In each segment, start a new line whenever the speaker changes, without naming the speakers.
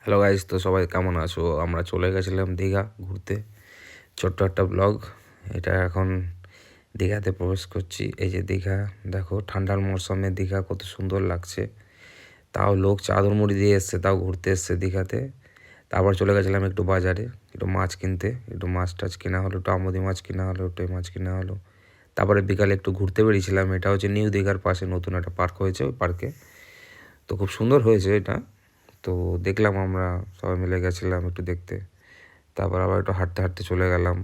Hello guys, তো সবাই কেমন আছো? আমরা চলে গেছিলাম দীঘা ঘুরতে। ছোট্ট একটা ব্লগ। এটা এখন দীঘাতে প্রবেশ করছি। এই যে দীঘা, দেখো ঠান্ডার মরশুমে দীঘা কত সুন্দর লাগছে। তাও লোক চাদর মুড়ি দিয়ে এসছে, তাও ঘুরতে এসছে দীঘাতে। তারপর চলে গেছিলাম একটু বাজারে, একটু মাছ কিনতে। একটু মাছ টাছ কেনা হলো, একটু আমুদি মাছ কেনা হলো, একটু মাছ কেনা হলো। তারপরে বিকালে একটু ঘুরতে বেরিয়েছিলাম। এটা হচ্ছে নিউ দীঘার পাশে নতুন একটা পার্ক হয়েছে, ওই পার্কে। তো খুব সুন্দর হয়েছে এটা। তো দেখলাম, আমরা সবাই মিলে গেছিলাম একটু দেখতে। তারপর আবার একটু হাঁটতে হাঁটতে চলে গেলাম।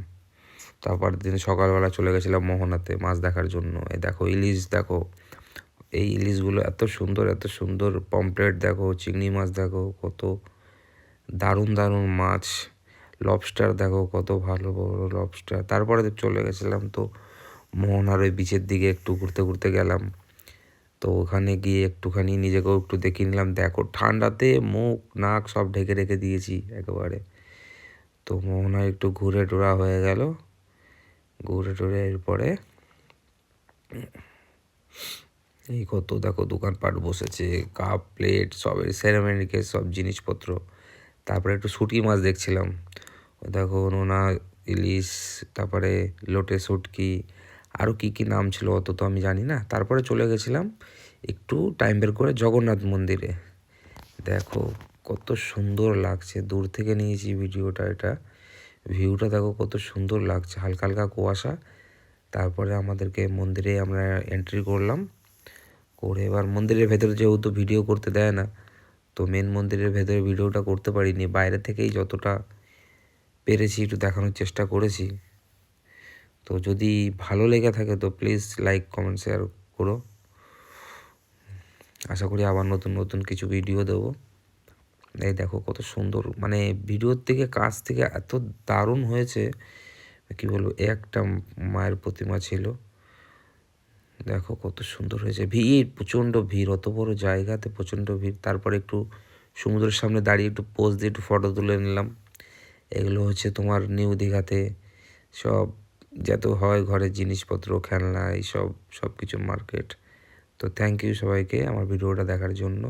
তারপর দিন সকালবেলা চলে গেছিলাম মোহনাতে মাছ দেখার জন্য। এই দেখো ইলিশ, দেখো এই ইলিশগুলো এত সুন্দর, এত সুন্দর। পমফ্রেট দেখো, চিংড়ি মাছ দেখো, কত দারুণ দারুণ মাছ। লবস্টার দেখো, কত ভালো বড় লবস্টার। তারপরে চলে গেছিলাম তো মোহনার ওই বিচের দিকে একটু ঘুরতে ঘুরতে গেলাম। তো ওখানে গিয়ে একটুখানি নিজেকেও একটু দেখে নিলাম। দেখো ঠান্ডাতে মুখ নাক সব ঢেকে রেখে দিয়েছি একেবারে। তো মোহনায় একটু ঘুরে টোরা হয়ে গেল। ঘুরে টুরে এরপরে এই কত দেখো দোকানপাট বসেছে, কাপ প্লেট সবের সেরামিকের সব জিনিসপত্র। তারপরে একটু শুঁটি মাছ দেখছিলাম। ও দেখো নোনা ইলিশ, তারপরে লোটে শুটকি, আরও কী কী নাম ছিল অত তো আমি জানি না। তারপরে চলে গেছিলাম একটু টাইম বের করে জগন্নাথ মন্দিরে। দেখো কত সুন্দর লাগছে, দূর থেকে নিয়েছি ভিডিওটা। এটা ভিউটা দেখো কত সুন্দর লাগছে, হালকা হালকা কুয়াশা। তারপরে আমাদেরকে মন্দিরে আমরা এন্ট্রি করলাম। করে এবার মন্দিরের ভেতরে যেহেতু ভিডিও করতে দেয় না, তো মেন মন্দিরের ভেতরে ভিডিওটা করতে পারিনি। বাইরে থেকেই যতটা পেরেছি একটু দেখানোর চেষ্টা করেছি। তো যদি ভালো লেগে থাকে তো প্লিজ লাইক কমেন্ট শেয়ার করো। আশা করি আবার নতুন নতুন কিছু ভিডিও দেবো। এই দেখো কত সুন্দর, মানে ভিডিওর থেকে কাছ থেকে এত দারুণ হয়েছে, কি বলবো। একটা মায়ের প্রতিমা ছিল, দেখো কত সুন্দর হয়েছে। ভিড়, প্রচণ্ড ভিড়, অত বড় জায়গাতে প্রচণ্ড ভিড়। তারপরে একটু সমুদ্রের সামনে দাঁড়িয়ে একটু পোজ দিয়ে একটু ফটো তুলে নিলাম। এগুলো হচ্ছে তোমার নিউ দীঘাতে সব যত হয় ঘরের জিনিসপত্র, খেলনা, এইসব সব কিছু মার্কেট। তো থ্যাংক ইউ সবাইকে আমার ভিডিওটা দেখার জন্য।